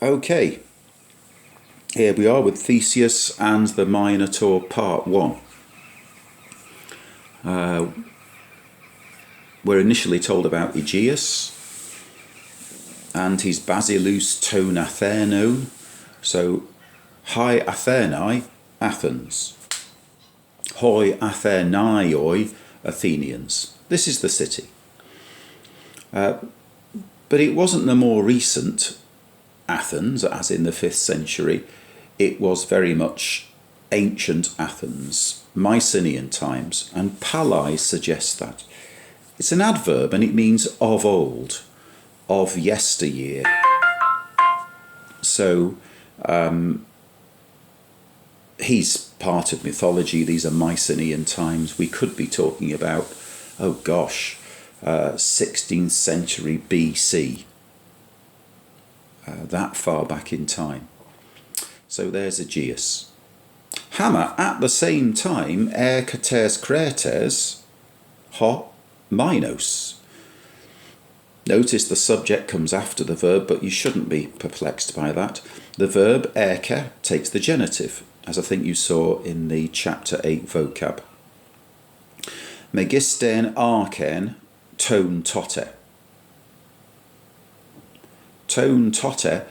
Okay, here we are with Theseus and the Minotaur Part 1. We're initially told about Aegeus and his Basileus ton Athenon. So, Hi Athenae, Athens. Hoi Athenaioi, Athenians. This is the city. But it wasn't the more recent Athens, as in the 5th century. It was very much ancient Athens, Mycenaean times, and Palai suggests that. It's an adverb and it means of old, of yesteryear. So he's part of mythology. These are Mycenaean times. We could be talking about, 16th century BC. That far back in time. So there's Aegeus. Hammer, at the same time, erkates kretes ho minos. Notice the subject comes after the verb, but you shouldn't be perplexed by that. The verb erke takes the genitive, as I think you saw in the chapter 8 vocab. Megisten arken ton tote. Ton tote,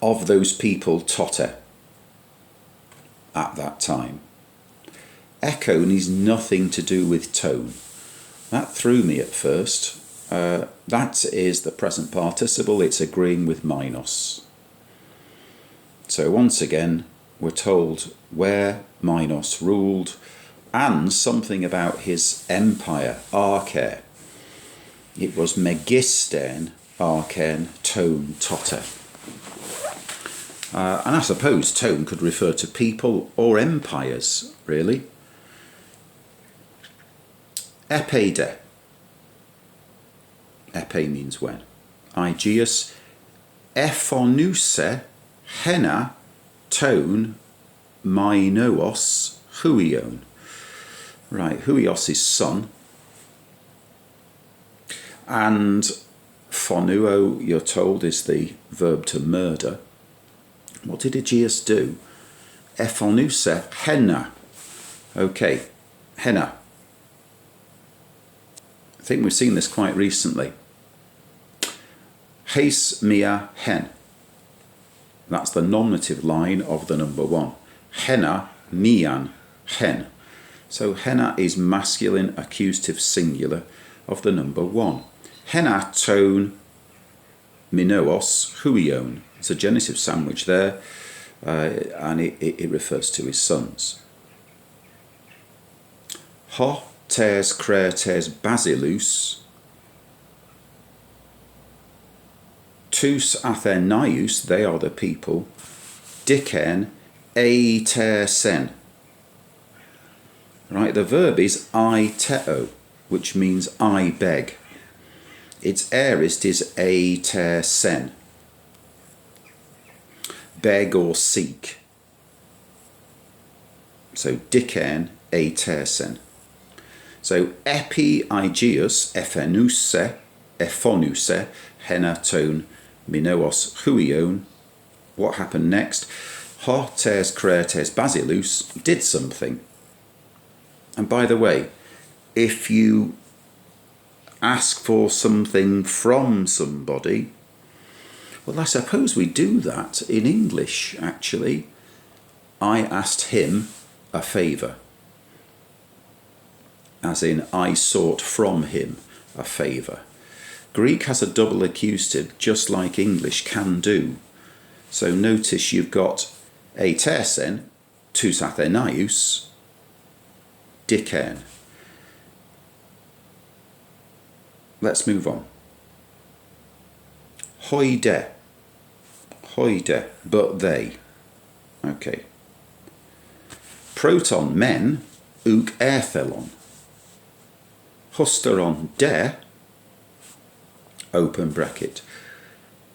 of those people tote at that time. Echon is nothing to do with tone. That threw me at first. That is the present participle. It's agreeing with Minos. So once again, we're told where Minos ruled and something about his empire, Arche. It was Megisten arken ton tote. And I suppose tone could refer to people or empires, really. Epede. Epe means when. Aegeus ephonouse hena ton minos huion. Right, huios is son. And phonuo, you're told, is the verb to murder. What did Aegeus do? Ephonouse henna. Okay, henna. I think we've seen this quite recently. Heis mia hen. That's the nominative line of the number 1. Henna mian hen. So henna is masculine accusative singular of the number 1. Henna ton minos huion. It's a genitive sandwich there, and it refers to his sons. Ho tes kretes Basileus tous Athenaius, they are the people, diken eitesen. Right, the verb is aiteo, which means I beg. Its aorist is eitesen. Beg or seek. So diken eitesen. So epi Aegeus ephonouse henna ton minos huion. What happened next? Ho tes kretes Basileus did something. And by the way, if you ask for something from somebody, well, I suppose we do that in English, actually. I asked him a favour. As in, I sought from him a favour. Greek has a double accusative, just like English can do. So notice you've got eitesen, tous Athenaius, diken. Let's move on. Hoide, but they. Okay. Proton, men, uk erthelon. Husteron, de, open bracket.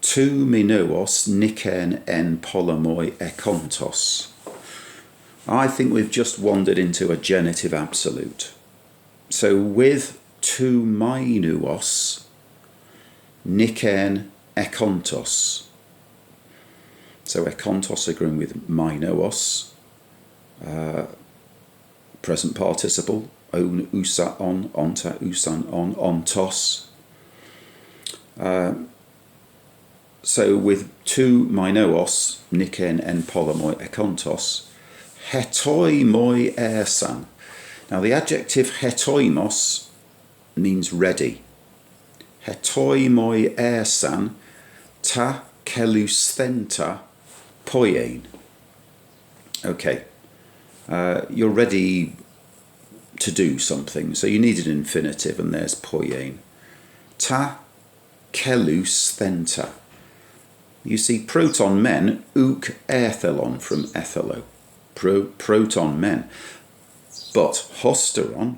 Tu minos niken en polemoi ekontos. I think we've just wandered into a genitive absolute. So with tu minos, niken ekontos. So ekontos agreeing with minoos, present participle, on, usa, on, onta, usan, on, ontos. So with two minoos, niken en polomoi ekontos, hetoi moi ersan. Now the adjective hetoimos means ready. Hetoi moi ersan ta kelusthenta poiein. Okay, you're ready to do something, so you need an infinitive, and there's poiein. Ta kelusthenta. You see, proton men, uk erthelon from ethelo, proton men. But hosteron,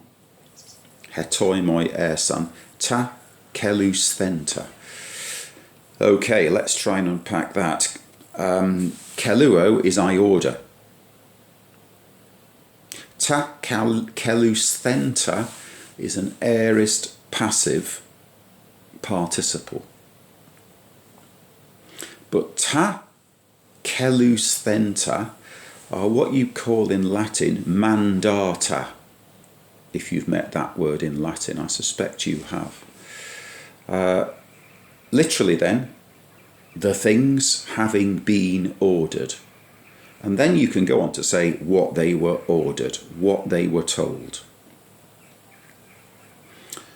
hetoi moi ersan, ta kelusthenta. Okay, let's try and unpack that. Keluo is I order. Ta kelusthenta is an aorist passive participle. But ta kelusthenta are what you call in Latin mandata. If you've met that word in Latin, I suspect you have. Literally then, the things having been ordered. And then you can go on to say what they were ordered, what they were told.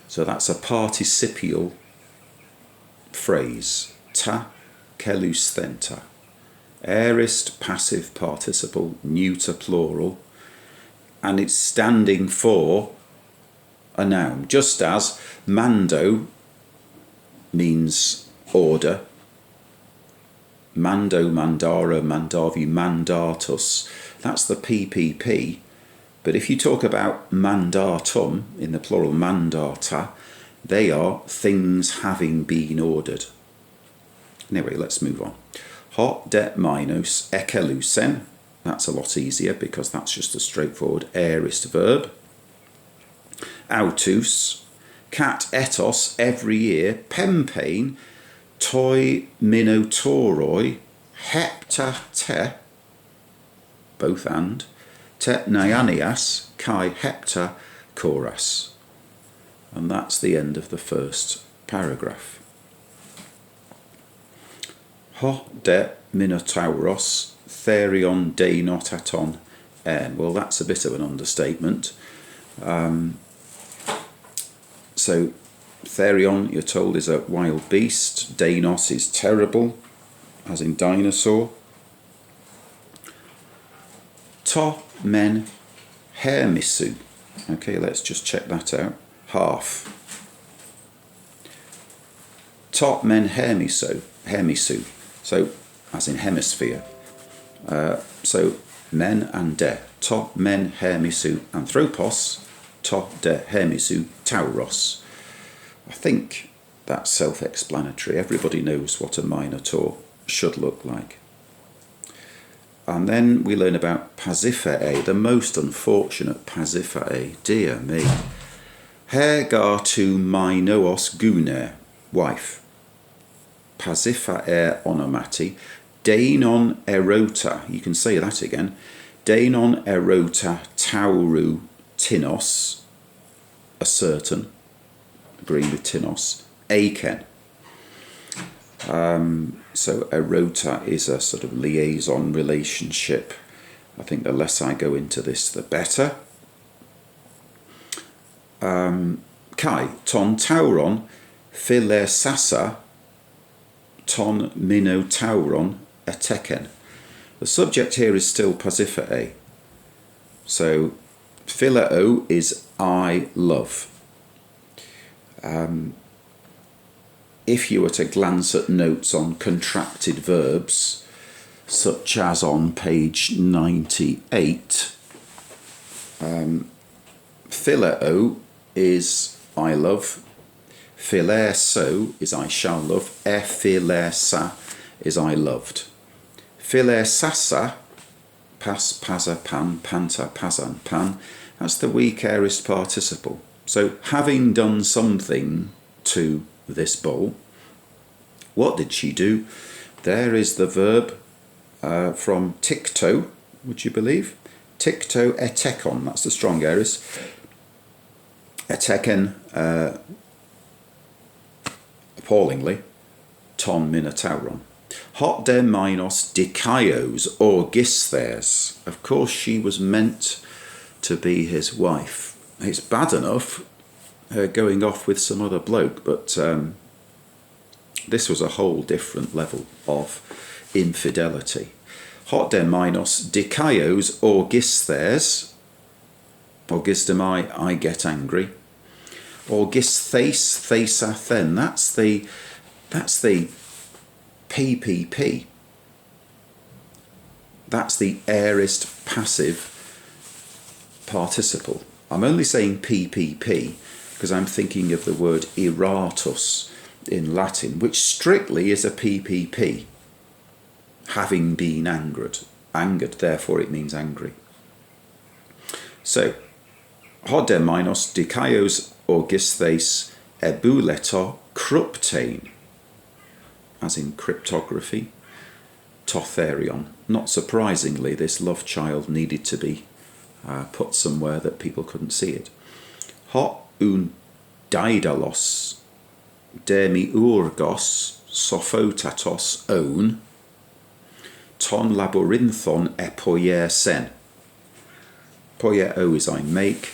So that's a participial phrase, ta kelusthenta. Aorist passive participle, neuter plural, and it's standing for a noun, just as mando means order. Mando, mandara, mandavi, mandatus. That's the PPP. But if you talk about mandatum, in the plural mandata, they are things having been ordered. Anyway, let's move on. Hot de minus ekelusen. That's a lot easier because that's just a straightforward aorist verb. Autus. Cat etos, every year. Pempain. Toi minotauroi. Hepta te. Both and. Te naianias. Kai hepta choras. And that's the end of the first paragraph. Ho de minotauros, therion de notaton en. Well, that's a bit of an understatement. So, therion, you're told, is a wild beast. Deinos is terrible, as in dinosaur. To men hermisu. Okay, let's just check that out. Half. To men hermisu. So, as in hemisphere. So, men and de. To men hermisu anthropos. To de hermisu tauros. I think that's self-explanatory. Everybody knows what a minotaur should look like. And then we learn about Pasiphae, the most unfortunate Pasiphae. Dear me. Hergar to minoos guner, wife. Pasiphae onomati, deinon erota, you can say that again, deinon erota tauru tinos, a certain, agreeing with tinos, aiken. So erota is a sort of liaison relationship. I think the less I go into this, the better. Kai, ton tauron, philesassa, ton minotauron eteken. The subject here is still Pasiphae. So phileo is I love. If you were to glance at notes on contracted verbs, such as on page 98, phileo is I love. Phileso is I shall love. Ephilesa is I loved. Philesasa, pas, pasa, pan, panta, pasan, pan. That's the weak aorist participle. So having done something to this bowl, What did she do? There is the verb from tikto, would you believe? Tikto etekon, that's the strong aorist. Eteken, appallingly, ton minotauron. Hot de minos dikaios orgistheres. Of course she was meant to be his wife. It's bad enough her going off with some other bloke, but this was a whole different level of infidelity. Hot de minos dikaios orgistheres. Orgistamai, I get angry. Orgisthes thesathen. That's the PPP. That's the aorist passive participle. I'm only saying PPP because I'm thinking of the word iratus in Latin, which strictly is a PPP. Having been angered. Angered, therefore it means angry. So, hode minos dikaios orgisthes ebuleto cryptein, as in cryptography, totherion. Not surprisingly, this love child needed to be put somewhere that people couldn't see it. Ho un daidalos demiurgos sophotatos own ton labyrinthon epoier sen. Poier o is I make,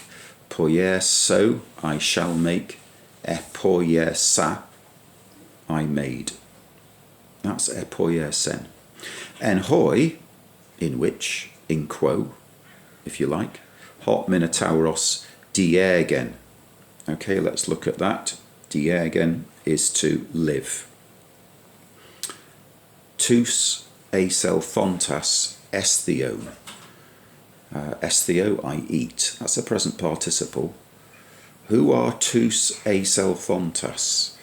poier so I shall make, epoier sa I made. That's epoier sen. En hoi, in which, in quo, if you like, hot minotauros diergen. Okay, let's look at that. Diergen is to live. Tous aselthontas estheon. Estheo, I eat. That's a present participle. Who are tous aselthontas?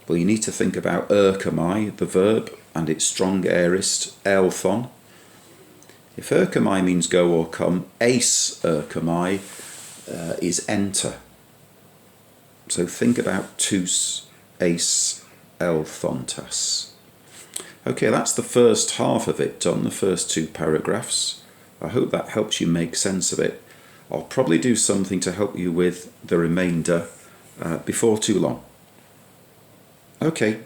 Well, you need to think about erchomai, the verb, and its strong aorist, elthon. If erchomai means go or come, ace erchomai is enter. So think about tous ace elthontas. Okay, that's the first half of it done, the first two paragraphs. I hope that helps you make sense of it. I'll probably do something to help you with the remainder before too long. Okay.